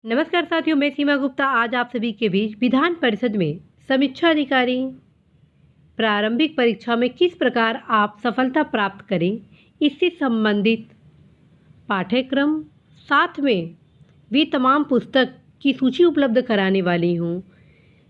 नमस्कार साथियों, मैं सीमा गुप्ता आज आप सभी के बीच विधान परिषद में समीक्षा अधिकारी प्रारंभिक परीक्षा में किस प्रकार आप सफलता प्राप्त करें, इससे संबंधित पाठ्यक्रम साथ में भी तमाम पुस्तक की सूची उपलब्ध कराने वाली हूँ,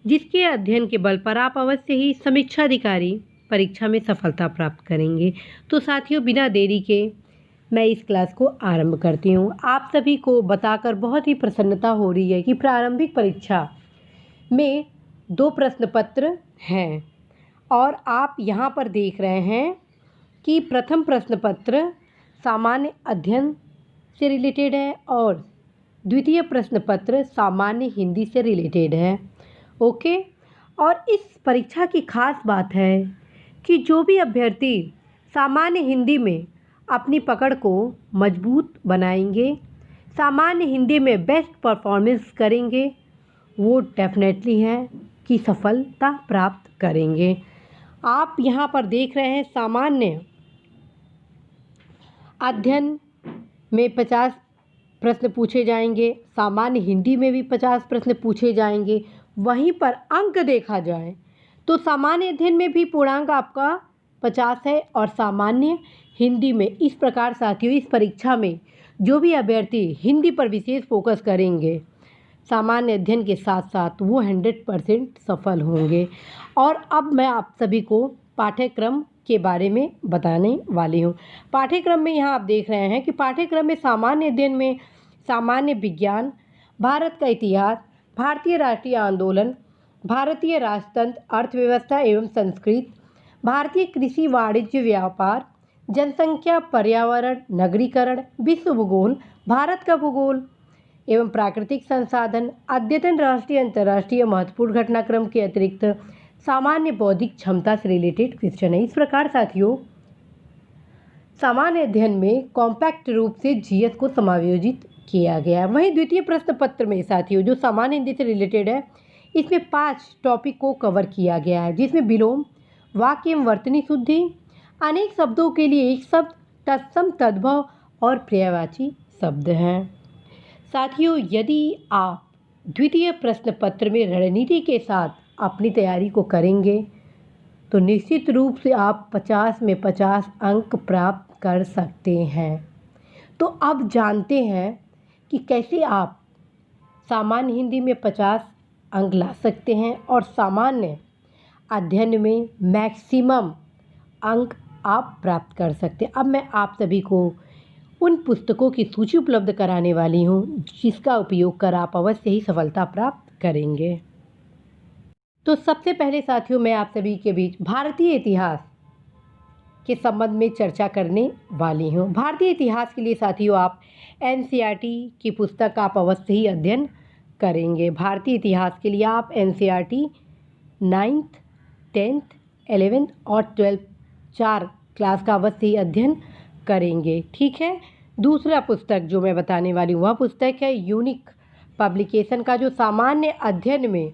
जिसके अध्ययन के बल पर आप अवश्य ही समीक्षा अधिकारी परीक्षा में सफलता प्राप्त करेंगे। तो साथियों, बिना देरी के मैं इस क्लास को आरंभ करती हूँ। आप सभी को बताकर बहुत ही प्रसन्नता हो रही है कि प्रारंभिक परीक्षा में 2 प्रश्न पत्र हैं और आप यहाँ पर देख रहे हैं कि प्रथम प्रश्न पत्र सामान्य अध्ययन से रिलेटेड है और द्वितीय प्रश्न पत्र सामान्य हिंदी से रिलेटेड है। ओके, और इस परीक्षा की खास बात है कि जो भी अभ्यर्थी सामान्य हिंदी में अपनी पकड़ को मजबूत बनाएंगे, सामान्य हिंदी में बेस्ट परफॉर्मेंस करेंगे, वो डेफिनेटली है कि सफलता प्राप्त करेंगे। आप यहाँ पर देख रहे हैं सामान्य अध्ययन में 50 प्रश्न पूछे जाएंगे, सामान्य हिंदी में भी 50 प्रश्न पूछे जाएंगे। वहीं पर अंक देखा जाए तो सामान्य अध्ययन में भी पूर्णांक आपका 50 है और सामान्य हिंदी में। इस प्रकार साथियों, इस परीक्षा में जो भी अभ्यर्थी हिंदी पर विशेष फोकस करेंगे सामान्य अध्ययन के साथ साथ वो 100% सफल होंगे। और अब मैं आप सभी को पाठ्यक्रम के बारे में बताने वाली हूँ। पाठ्यक्रम में यहाँ आप देख रहे हैं कि पाठ्यक्रम में सामान्य अध्ययन में सामान्य विज्ञान, भारत का इतिहास, भारतीय राष्ट्रीय आंदोलन, भारतीय राजतंत्र, अर्थव्यवस्था एवं संस्कृत, भारतीय कृषि वाणिज्य व्यापार, जनसंख्या, पर्यावरण, नगरीकरण, विश्व भूगोल, भारत का भूगोल एवं प्राकृतिक संसाधन, अद्यतन राष्ट्रीय अंतर्राष्ट्रीय महत्वपूर्ण घटनाक्रम के अतिरिक्त सामान्य बौद्धिक क्षमता से रिलेटेड क्वेश्चन है। इस प्रकार साथियों, सामान्य अध्ययन में कॉम्पैक्ट रूप से जीएस को समायोजित किया गया है। वहीं द्वितीय प्रश्न पत्र में साथियों, जो सामान्य हिंदी से रिलेटेड है, इसमें 5 टॉपिक को कवर किया गया है, जिसमें विलोम, वाक्य एवं वर्तनी शुद्धि, अनेक शब्दों के लिए एक शब्द, तत्सम, तद्भव और पर्यायवाची शब्द हैं। साथियों, यदि आप द्वितीय प्रश्न पत्र में रणनीति के साथ अपनी तैयारी को करेंगे तो निश्चित रूप से आप 50 में 50 अंक प्राप्त कर सकते हैं। तो अब जानते हैं कि कैसे आप सामान्य हिंदी में 50 अंक ला सकते हैं और सामान्य अध्ययन में मैक्सिमम अंक आप प्राप्त कर सकते हैं। अब मैं आप सभी को उन पुस्तकों की सूची उपलब्ध कराने वाली हूँ, जिसका उपयोग कर आप अवश्य ही सफलता प्राप्त करेंगे। तो सबसे पहले साथियों, मैं आप सभी के बीच भारतीय इतिहास के संबंध में चर्चा करने वाली हूँ। भारतीय इतिहास के लिए साथियों, आप एनसीईआरटी की पुस्तक आप अवश्य ही अध्ययन करेंगे। भारतीय इतिहास के लिए आप एनसीईआरटी 9th, 10th, 11th और 12th 4 क्लास का अवश्य ही अध्ययन करेंगे। ठीक है। दूसरा पुस्तक जो मैं बताने वाली हूँ वह पुस्तक है यूनिक पब्लिकेशन का, जो सामान्य अध्ययन में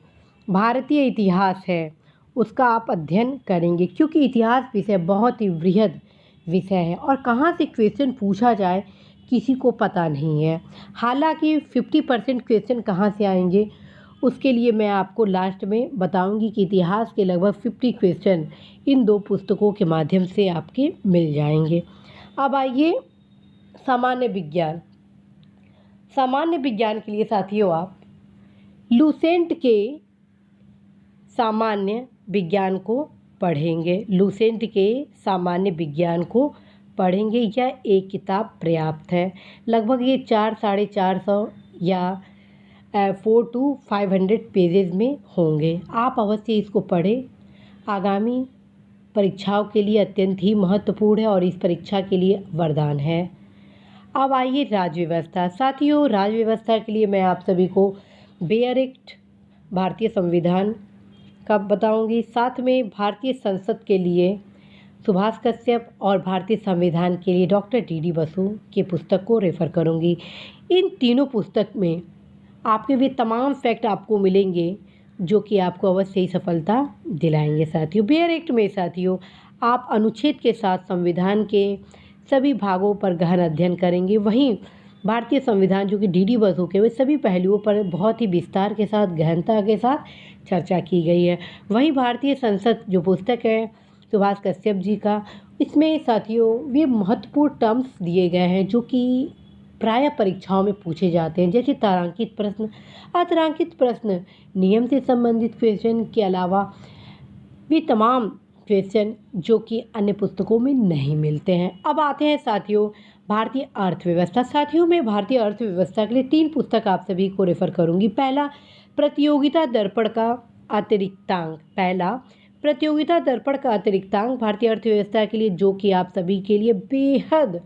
भारतीय इतिहास है, उसका आप अध्ययन करेंगे, क्योंकि इतिहास विषय बहुत ही वृहद विषय है और कहाँ से क्वेश्चन पूछा जाए किसी को पता नहीं है। हालांकि 50% क्वेश्चन कहाँ से आएंगे उसके लिए मैं आपको लास्ट में बताऊंगी कि इतिहास के लगभग 50 क्वेश्चन इन 2 पुस्तकों के माध्यम से आपके मिल जाएंगे। अब आइए सामान्य विज्ञान। सामान्य विज्ञान के लिए साथियों, आप लुसेंट के सामान्य विज्ञान को पढ़ेंगे। लुसेंट के सामान्य विज्ञान को पढ़ेंगे। यह एक किताब पर्याप्त है। लगभग ये 400-450 या 400 to 500 पेजेस में होंगे। आप अवश्य इसको पढ़ें। आगामी परीक्षाओं के लिए अत्यंत ही महत्वपूर्ण है और इस परीक्षा के लिए वरदान है। अब आइए राज्य व्यवस्था। साथियों, राज्य व्यवस्था के लिए मैं आप सभी को बेयर एक्ट, भारतीय संविधान का बताऊंगी, साथ में भारतीय संसद के लिए सुभाष कश्यप और भारतीय संविधान के लिए डॉक्टर डी बसु की पुस्तक को रेफ़र करूंगी। इन तीनों पुस्तक में आपके भी तमाम फैक्ट आपको मिलेंगे जो कि आपको अवश्य ही सफलता दिलाएंगे। साथियों, बेयर एक्ट में साथियों, आप अनुच्छेद के साथ संविधान के सभी भागों पर गहन अध्ययन करेंगे। वहीं भारतीय संविधान जो कि डीडी बसु के वे सभी पहलुओं पर बहुत ही विस्तार के साथ गहनता के साथ चर्चा की गई है। वहीं भारतीय संसद जो पुस्तक है सुभाष कश्यप जी का, इसमें साथियों वे महत्वपूर्ण टर्म्स दिए गए हैं जो कि प्राय परीक्षाओं में पूछे जाते हैं, जैसे तारांकित प्रश्न, अतारांकित प्रश्न, नियम से संबंधित क्वेश्चन के अलावा वे तमाम क्वेश्चन जो कि अन्य पुस्तकों में नहीं मिलते हैं। अब आते हैं साथियों भारतीय अर्थव्यवस्था। साथियों मैं भारतीय अर्थव्यवस्था के लिए 3 पुस्तक आप सभी को रेफर करूंगी। पहला प्रतियोगिता दर्पण का अतिरिक्तांक, भारतीय अर्थव्यवस्था के लिए, जो कि आप सभी के लिए बेहद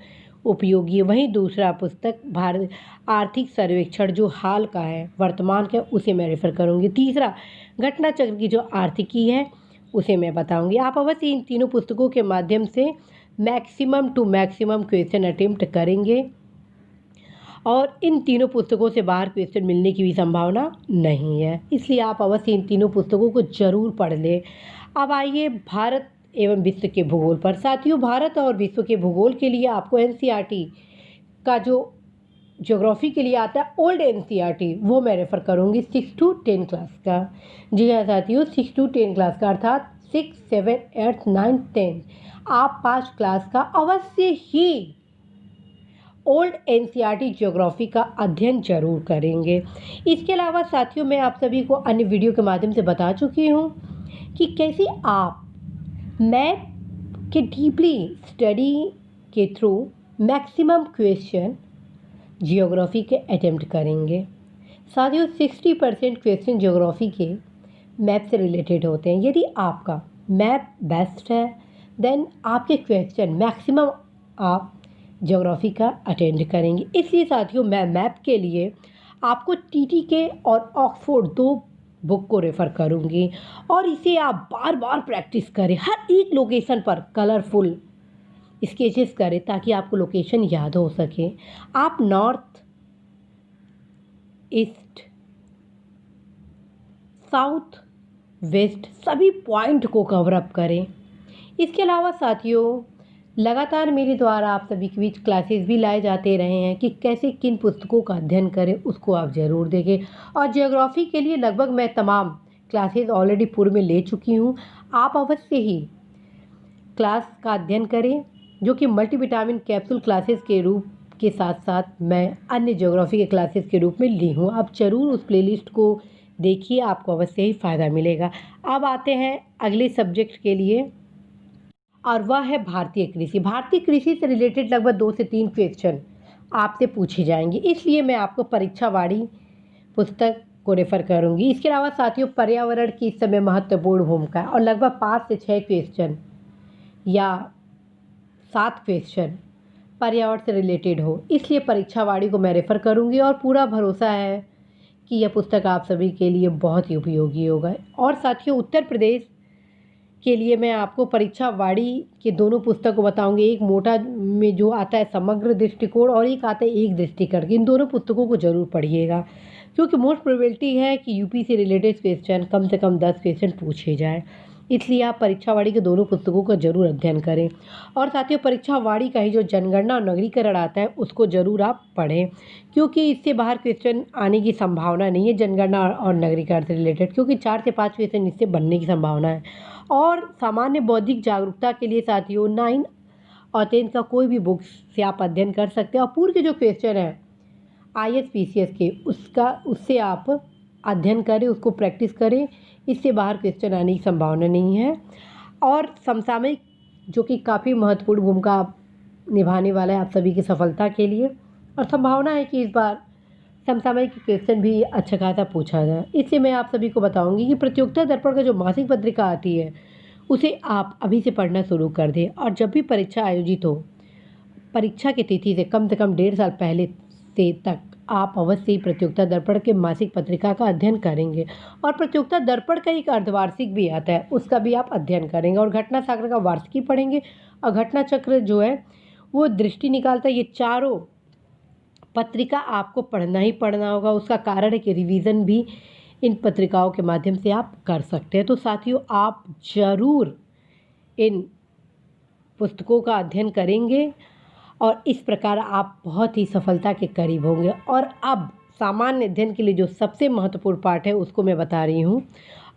उपयोगी है। वहीं दूसरा पुस्तक भारत आर्थिक सर्वेक्षण जो हाल का है, वर्तमान का, उसे मैं रेफर करूंगी। तीसरा घटना चक्र की जो आर्थिकी है उसे मैं बताऊंगी। आप अवश्य इन तीनों पुस्तकों के माध्यम से maximum to maximum question attempt करेंगे और इन तीनों पुस्तकों से बाहर क्वेश्चन मिलने की भी संभावना नहीं है, इसलिए आप अवश्य इन तीनों पुस्तकों को जरूर पढ़ लें। अब आइए भारत एवं विश्व के भूगोल पर। साथियों भारत और विश्व के भूगोल के लिए आपको एनसीईआरटी का जो ज्योग्राफी के लिए आता है ओल्ड एनसीईआरटी, वो मैं रेफ़र करूँगी 6 to 10 क्लास का। जी हाँ साथियों, 6 to 10 क्लास का, अर्थात 6, 7, 8, 9, 10 आप 5 क्लास का अवश्य ही ओल्ड एनसीईआरटी ज्योग्राफी का अध्ययन जरूर करेंगे। इसके अलावा साथियों मैं आप सभी को अन्य वीडियो के माध्यम से बता चुकी हूँ कि कैसे आप मैथ के डीपली स्टडी के थ्रू मैक्सिमम क्वेश्चन जियोग्राफी के अटेम्प्ट करेंगे। साथियों 60% क्वेश्चन जियोग्राफी के मैप से रिलेटेड होते हैं। यदि आपका मैप बेस्ट है देन आपके क्वेश्चन मैक्सिमम आप ज्योग्राफी का अटेंड करेंगे। इसलिए साथियों मैं मैप के लिए आपको टीटीके और ऑक्सफोर्ड 2 बुक को रेफ़र करूंगी और इसे आप बार बार प्रैक्टिस करें, हर एक लोकेशन पर कलरफुल स्केचेस करें ताकि आपको लोकेशन याद हो सके। आप नॉर्थ, ईस्ट, साउथ, वेस्ट सभी पॉइंट को कवर अप करें। इसके अलावा साथियों लगातार मेरे द्वारा आप सभी के बीच क्लासेस भी लाए जाते रहे हैं कि कैसे किन पुस्तकों का अध्ययन करें, उसको आप ज़रूर देखें। और जियोग्राफी के लिए लगभग मैं तमाम क्लासेस ऑलरेडी पूर्व में ले चुकी हूँ। आप अवश्य ही क्लास का अध्ययन करें, जो कि मल्टीविटामिन कैप्सूल क्लासेस के रूप के साथ साथ मैं अन्य जियोग्राफी के क्लासेस के रूप में ली हूँ। आप ज़रूर उस प्लेलिस्ट को देखिए, आपको अवश्य ही फ़ायदा मिलेगा। अब आते हैं अगले सब्जेक्ट के लिए और वह है भारतीय कृषि। भारतीय कृषि से रिलेटेड लगभग 2 से 3 क्वेश्चन आपसे पूछे जाएंगे, इसलिए मैं आपको परीक्षावाड़ी पुस्तक को रेफ़र करूंगी। इसके अलावा साथियों पर्यावरण की इस समय महत्वपूर्ण भूमिका है और लगभग 5 से 6 क्वेश्चन या 7 क्वेश्चन पर्यावरण से रिलेटेड हो, इसलिए परीक्षावाड़ी को मैं रेफ़र करूंगी और पूरा भरोसा है कि यह पुस्तक आप सभी के लिए बहुत ही उपयोगी होगा। और साथियों उत्तर प्रदेश के लिए मैं आपको परीक्षावाड़ी के दोनों पुस्तकों बताऊंगी। एक मोटा में जो आता है समग्र दृष्टिकोण और एक आता है एक दृष्टिकोण। इन दोनों पुस्तकों को जरूर पढ़िएगा क्योंकि मोस्ट प्रोबेबिलिटी है कि यूपी से रिलेटेड क्वेश्चन कम से कम 10 क्वेश्चन पूछे जाए, इसलिए आप परीक्षावाड़ी के दोनों पुस्तकों का जरूर अध्ययन करें। और साथियों परीक्षावाड़ी का ही जो जनगणना और नगरीकरण आता है उसको जरूर आप पढ़ें, क्योंकि इससे बाहर क्वेश्चन आने की संभावना नहीं है जनगणना और नगरीकरण से रिलेटेड, क्योंकि 4 से 5 क्वेश्चन इससे बनने की संभावना है। और सामान्य बौद्धिक जागरूकता के लिए साथियों 9 और 10 का कोई भी बुक से आप अध्ययन कर सकते हैं और पूर्व के जो क्वेश्चन हैं ISPCS के उससे आप अध्ययन करें, उसको प्रैक्टिस करें, इससे बाहर क्वेश्चन आने की संभावना नहीं है। और समसामयिक जो कि काफ़ी महत्वपूर्ण भूमिका निभाने वाला है आप सभी की सफलता के लिए, और संभावना है कि इस बार समसामयिक क्वेश्चन भी अच्छा खासा पूछा जाए। इससे मैं आप सभी को बताऊंगी कि प्रतियोगिता दर्पण का जो मासिक पत्रिका आती है उसे आप अभी से पढ़ना शुरू कर दें और जब भी परीक्षा आयोजित हो परीक्षा की तिथि से कम 1.5 साल पहले से तक आप अवश्य ही प्रतियोगिता दर्पण के मासिक पत्रिका का अध्ययन करेंगे। और प्रतियोगिता दर्पण का एक अर्धवार्षिक भी आता है, उसका भी आप अध्ययन करेंगे। और घटना सागर का वार्षिकी पढ़ेंगे और घटना चक्र जो है वो दृष्टि निकालता है। ये चारों पत्रिका आपको पढ़ना ही पढ़ना होगा। उसका कारण है कि रिवीजन भी इन पत्रिकाओं के माध्यम से आप कर सकते हैं। तो साथियों आप ज़रूर इन पुस्तकों का अध्ययन करेंगे और इस प्रकार आप बहुत ही सफलता के करीब होंगे। और अब सामान्य अध्ययन के लिए जो सबसे महत्वपूर्ण पार्ट है उसको मैं बता रही हूँ,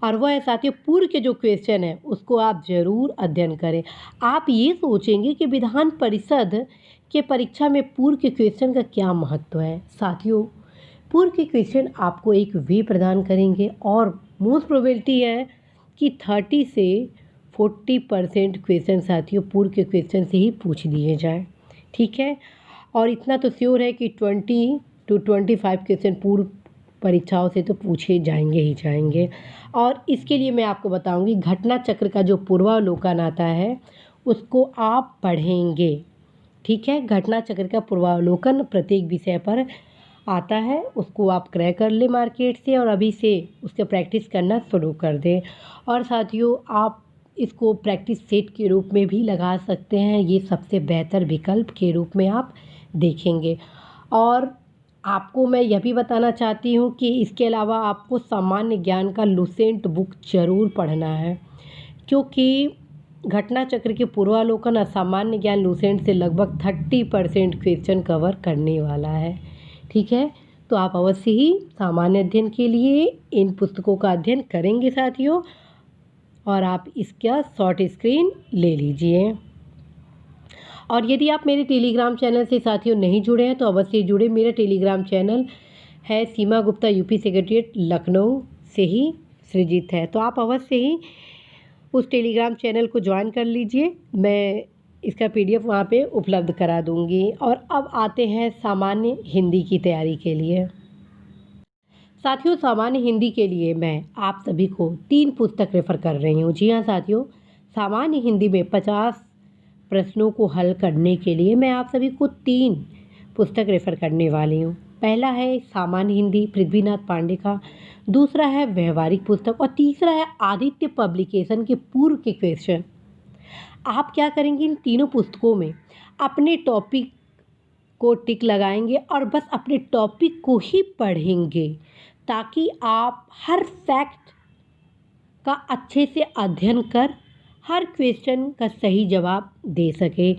और वह है साथियों पूर्व के जो क्वेश्चन है उसको आप ज़रूर अध्ययन करें। आप ये सोचेंगे कि विधान परिषद के परीक्षा में पूर्व के क्वेश्चन का क्या महत्व है। साथियों पूर्व के क्वेश्चन आपको एक वे प्रदान करेंगे और मोस्ट प्रोबेबिलिटी है कि 30 से 40% क्वेश्चन साथियों पूर्व के क्वेश्चन से ही पूछ दिए जाए, ठीक है। और इतना तो श्योर है कि 20 to 25 क्वेश्चन पूर्व परीक्षाओं से तो पूछे जाएंगे ही जाएंगे। और इसके लिए मैं आपको बताऊंगी घटना चक्र का जो पूर्वावलोकन आता है उसको आप पढ़ेंगे, ठीक है। घटना चक्र का पूर्वावलोकन प्रत्येक विषय पर आता है, उसको आप क्रय कर ले मार्केट से और अभी से उसका प्रैक्टिस करना शुरू कर दें। और साथियों आप इसको प्रैक्टिस सेट के रूप में भी लगा सकते हैं, ये सबसे बेहतर विकल्प के रूप में आप देखेंगे। और आपको मैं यह भी बताना चाहती हूँ कि इसके अलावा आपको सामान्य ज्ञान का लुसेंट बुक ज़रूर पढ़ना है, क्योंकि घटना चक्र के पूर्वावलोकन और सामान्य ज्ञान लुसेंट से लगभग 30% क्वेश्चन कवर करने वाला है, ठीक है। तो आप अवश्य ही सामान्य अध्ययन के लिए इन पुस्तकों का अध्ययन करेंगे साथियों, और आप इसका शॉर्ट स्क्रीन ले लीजिए। और यदि आप मेरे टेलीग्राम चैनल से साथियों नहीं जुड़े हैं तो अवश्य जुड़े। मेरा टेलीग्राम चैनल है सीमा गुप्ता यूपी सेक्रेटरीट लखनऊ से ही सृजित है, तो आप अवश्य ही उस टेलीग्राम चैनल को ज्वाइन कर लीजिए। मैं इसका PDF वहाँ पे उपलब्ध करा दूँगी। और अब आते हैं सामान्य हिंदी की तैयारी के लिए। साथियों सामान्य हिंदी के लिए मैं आप सभी को 3 पुस्तक रेफ़र कर रही हूँ। जी हाँ साथियों, सामान्य हिंदी में 50 प्रश्नों को हल करने के लिए मैं आप सभी को 3 पुस्तक रेफ़र करने वाली हूँ। पहला है सामान्य हिंदी पृथ्वीनाथ पांडे का, दूसरा है व्यवहारिक पुस्तक और तीसरा है आदित्य पब्लिकेशन के पूर्व के क्वेश्चन। आप क्या करेंगे, इन तीनों पुस्तकों में अपने टॉपिक को टिक लगाएंगे और बस अपने टॉपिक को ही पढ़ेंगे, ताकि आप हर फैक्ट का अच्छे से अध्ययन कर हर क्वेश्चन का सही जवाब दे सके।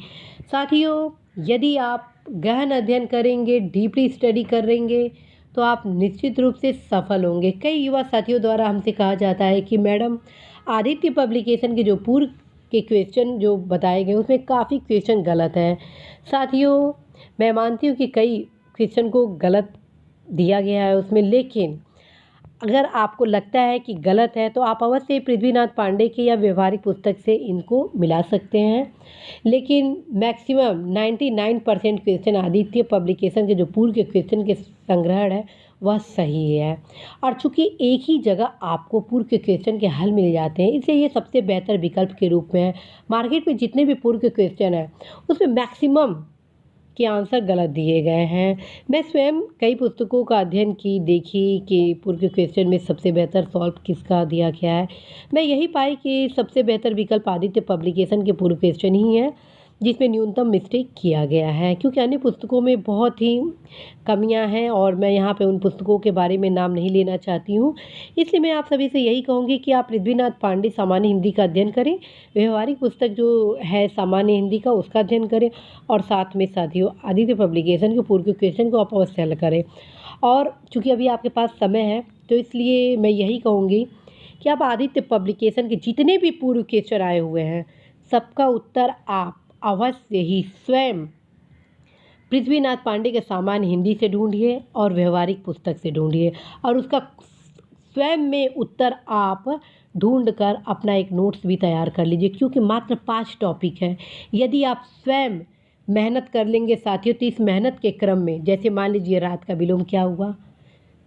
साथियों यदि आप गहन अध्ययन करेंगे, डीपली स्टडी करेंगे, तो आप निश्चित रूप से सफल होंगे। कई युवा साथियों द्वारा हमसे कहा जाता है कि मैडम आदित्य पब्लिकेशन के जो पूर्व के क्वेश्चन जो बताए गए उसमें काफ़ी क्वेश्चन गलत हैं। साथियों मैं मानती हूँ कि कई क्वेश्चन को गलत दिया गया है उसमें, लेकिन अगर आपको लगता है कि गलत है तो आप अवश्य पृथ्वीनाथ पांडे की या व्यवहारिक पुस्तक से इनको मिला सकते हैं। लेकिन मैक्सिमम 99% क्वेश्चन आदित्य पब्लिकेशन के जो पूर्व के क्वेश्चन के संग्रहण है वह सही है। और चूँकि एक ही जगह आपको पूर्व के क्वेश्चन के हल मिल जाते हैं, इसलिए ये सबसे बेहतर विकल्प के रूप में है। मार्केट में जितने भी पूर्व के क्वेश्चन हैं उसमें मैक्सिमम के आंसर गलत दिए गए हैं। मैं स्वयं कई पुस्तकों का अध्ययन की, देखी कि पूर्व के क्वेश्चन में सबसे बेहतर सॉल्व किसका दिया गया है। मैं यही पाई कि सबसे बेहतर विकल्प आदित्य पब्लिकेशन के पूर्व क्वेश्चन ही है, जिसमें न्यूनतम मिस्टेक किया गया है, क्योंकि अन्य पुस्तकों में बहुत ही कमियां हैं और मैं यहाँ पे उन पुस्तकों के बारे में नाम नहीं लेना चाहती हूँ। इसलिए मैं आप सभी से यही कहूँगी कि आप पृथ्वीनाथ पांडे सामान्य हिंदी का अध्ययन करें, व्यवहारिक पुस्तक जो है सामान्य हिंदी का उसका अध्ययन करें, और साथ में साथियों आदित्य पब्लिकेशन के पूर्व के क्वेश्चन को आप अवश्य हल करें। और चूँकि अभी आपके पास समय है तो इसलिए मैं यही कहूँगी कि आप आदित्य पब्लिकेशन के जितने भी पूर्व क्वेश्चन आए हुए हैं सबका उत्तर आप अवश्य ही स्वयं पृथ्वीनाथ पांडे के सामान्य हिंदी से ढूंढिए और व्यवहारिक पुस्तक से ढूंढिए, और उसका स्वयं में उत्तर आप ढूंढकर अपना एक नोट्स भी तैयार कर लीजिए, क्योंकि मात्र 5 टॉपिक है। यदि आप स्वयं मेहनत कर लेंगे साथियों तो इस मेहनत के क्रम में, जैसे मान लीजिए रात का विलोम क्या हुआ,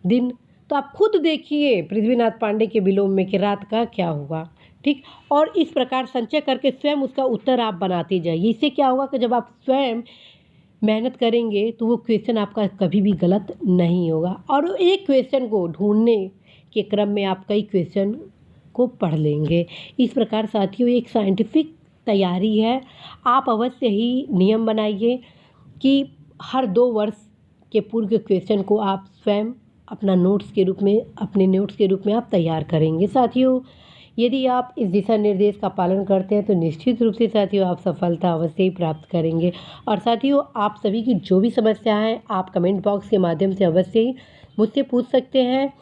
दिन, तो आप खुद देखिए पृथ्वीनाथ पांडे के विलोम में कि रात का क्या हुआ, ठीक। और इस प्रकार संचय करके स्वयं उसका उत्तर आप बनाते जाइए। इससे क्या होगा कि जब आप स्वयं मेहनत करेंगे तो वो क्वेश्चन आपका कभी भी गलत नहीं होगा, और एक क्वेश्चन को ढूंढने के क्रम में आप कई क्वेश्चन को पढ़ लेंगे। इस प्रकार साथियों एक साइंटिफिक तैयारी है। आप अवश्य ही नियम बनाइए कि हर 2 वर्ष के पूर्व के क्वेश्चन को आप स्वयं अपने नोट्स के रूप में आप तैयार करेंगे। साथियों यदि आप इस दिशा निर्देश का पालन करते हैं तो निश्चित रूप से साथियों आप सफलता अवश्य ही प्राप्त करेंगे। और साथियों आप सभी की जो भी समस्या है आप कमेंट बॉक्स के माध्यम से अवश्य ही मुझसे पूछ सकते हैं।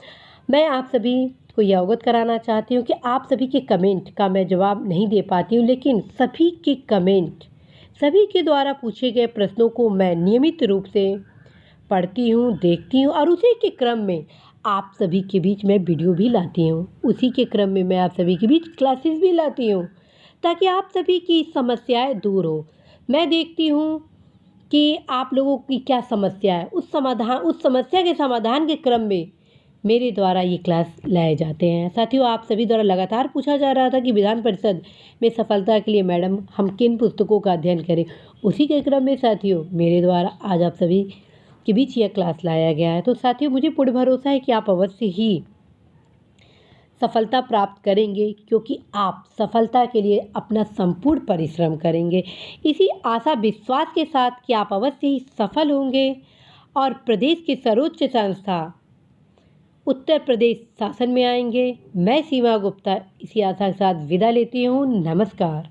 मैं आप सभी को यह अवगत कराना चाहती हूँ कि आप सभी के कमेंट का मैं जवाब नहीं दे पाती हूँ, लेकिन सभी के कमेंट, सभी के द्वारा पूछे गए प्रश्नों को मैं नियमित रूप से पढ़ती हूँ, देखती हूँ और उसी के क्रम में आप सभी के बीच मैं वीडियो भी लाती हूँ। उसी के क्रम में मैं आप सभी के बीच क्लासेस भी लाती हूँ ताकि आप सभी की समस्याएं दूर हो। मैं देखती हूँ कि आप लोगों की क्या समस्या है, उस समस्या के समाधान के क्रम में मेरे द्वारा ये क्लास लाए जाते हैं। साथियों आप सभी द्वारा लगातार पूछा जा रहा था कि विधान परिषद में सफलता के लिए मैडम हम किन पुस्तकों का अध्ययन करें। उसी के क्रम में साथियों मेरे द्वारा आज आप सभी के बीच यह क्लास लाया गया है। तो साथियों मुझे पूर्ण भरोसा है कि आप अवश्य ही सफलता प्राप्त करेंगे, क्योंकि आप सफलता के लिए अपना संपूर्ण परिश्रम करेंगे। इसी आशा विश्वास के साथ कि आप अवश्य ही सफल होंगे और प्रदेश की सर्वोच्च संस्था उत्तर प्रदेश शासन में आएंगे। मैं सीमा गुप्ता इसी आशा के साथ विदा लेती हूँ। नमस्कार।